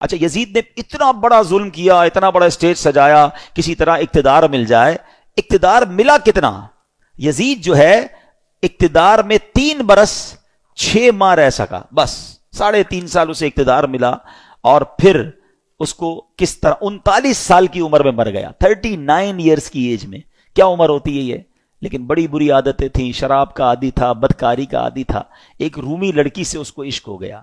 اچھا یزید نے اتنا بڑا ظلم کیا، اتنا بڑا اسٹیج سجایا، کسی طرح اقتدار مل جائے. اقتدار ملا کتنا؟ یزید جو ہے اقتدار میں 3 برس 6 ماہ رہ سکا، بس 3.5 سال اسے اقتدار ملا، اور پھر اس کو کس طرح 39 سال کی عمر میں مر گیا، 39 ایئرز کی ایج میں. کیا عمر ہوتی ہے یہ؟ لیکن بڑی بری عادتیں تھیں، شراب کا عادی تھا، بدکاری کا عادی تھا. ایک رومی لڑکی سے اس کو عشق ہو گیا.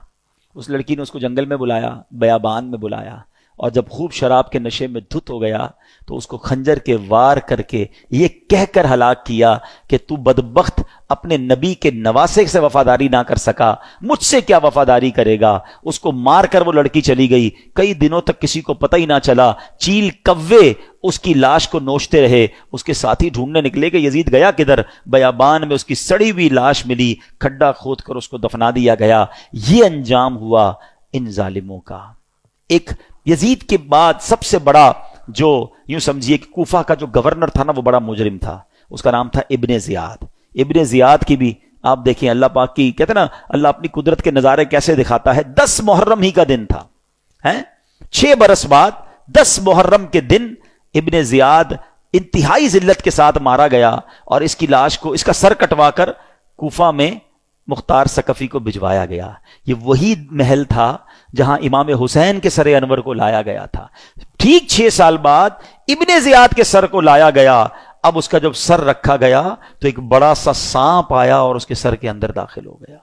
اس لڑکی نے اس کو جنگل میں بلایا، بیابان میں بلایا، اور جب خوب شراب کے نشے میں دھت ہو گیا تو اس کو خنجر کے وار کر کے یہ کہہ کر ہلاک کیا کہ تو بدبخت اپنے نبی کے نواسے سے وفاداری نہ کر سکا، مجھ سے کیا وفاداری کرے گا. اس کو مار کر وہ لڑکی چلی گئی. کئی دنوں تک کسی کو پتہ ہی نہ چلا. چیل کوے اس کی لاش کو نوچتے رہے. اس کے ساتھی ڈھونڈنے نکلے کہ یزید گیا کدھر. بیابان میں اس کی سڑی ہوئی لاش ملی، کھڈا کھود کر اس کو دفنا دیا گیا. یہ انجام ہوا ان ظالموں کا. ایک یزید کے بعد سب سے بڑا جو یوں سمجھیے کہ کوفہ کا جو گورنر تھا نا، وہ بڑا مجرم تھا. اس کا نام تھا ابن زیاد. ابن زیاد کی بھی آپ دیکھیں، اللہ پاک کی کہتے ہیں نا، اللہ اپنی قدرت کے نظارے کیسے دکھاتا ہے. 10 محرم ہی کا دن تھا، 6 برس بعد 10 محرم کے دن ابن زیاد انتہائی ذلت کے ساتھ مارا گیا، اور اس کی لاش کو، اس کا سر کٹوا کر کوفہ میں مختار ثقفی کو بھجوایا گیا. یہ وہی محل تھا جہاں امام حسین کے سر انور کو لایا گیا تھا. ٹھیک 6 سال بعد ابن زیاد کے سر کو لایا گیا. اب اس کا جب سر رکھا گیا تو ایک بڑا سا سانپ آیا اور اس کے سر کے اندر داخل ہو گیا.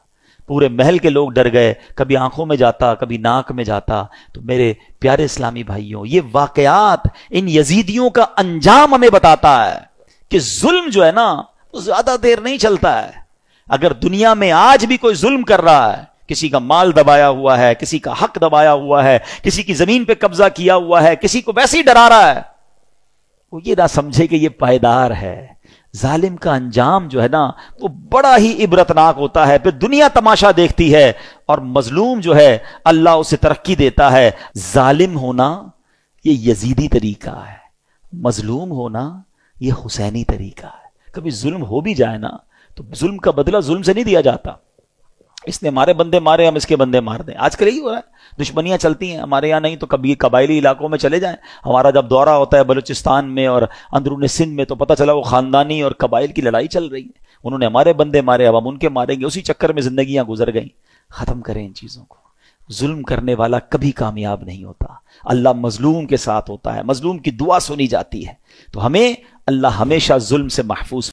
پورے محل کے لوگ ڈر گئے، کبھی آنکھوں میں جاتا، کبھی ناک میں جاتا. تو میرے پیارے اسلامی بھائیوں، یہ واقعات ان یزیدیوں کا انجام ہمیں بتاتا ہے کہ ظلم جو ہے نا وہ زیادہ دیر نہیں چلتا ہے. اگر دنیا میں آج بھی کوئی ظلم کر رہا ہے، کسی کا مال دبایا ہوا ہے، کسی کا حق دبایا ہوا ہے، کسی کی زمین پہ قبضہ کیا ہوا ہے، کسی کو ویسے ہی ڈرا رہا ہے، وہ یہ نہ سمجھے کہ یہ پائیدار ہے. ظالم کا انجام جو ہے نا وہ بڑا ہی عبرتناک ہوتا ہے. پھر دنیا تماشا دیکھتی ہے، اور مظلوم جو ہے اللہ اسے ترقی دیتا ہے. ظالم ہونا یہ یزیدی طریقہ ہے، مظلوم ہونا یہ حسینی طریقہ ہے. کبھی ظلم ہو بھی جائے نا تو ظلم کا بدلہ ظلم سے نہیں دیا جاتا. اس نے ہمارے بندے مارے، ہم اس کے بندے مار دیں. آج کل یہی ہو رہا ہے، دشمنیاں چلتی ہیں. ہمارے یہاں نہیں تو کبھی قبائلی علاقوں میں چلے جائیں. ہمارا جب دورہ ہوتا ہے بلوچستان میں اور اندرون سندھ میں تو پتہ چلا وہ خاندانی اور قبائل کی لڑائی چل رہی ہے. انہوں نے ہمارے بندے مارے، اب ہم ان کے ماریں گے. اسی چکر میں زندگیاں گزر گئیں. ختم کریں ان چیزوں کو. ظلم کرنے والا کبھی کامیاب نہیں ہوتا. اللہ مظلوم کے ساتھ ہوتا ہے، مظلوم کی دعا سنی جاتی ہے. تو ہمیں اللہ ہمیشہ ظلم سے محفوظ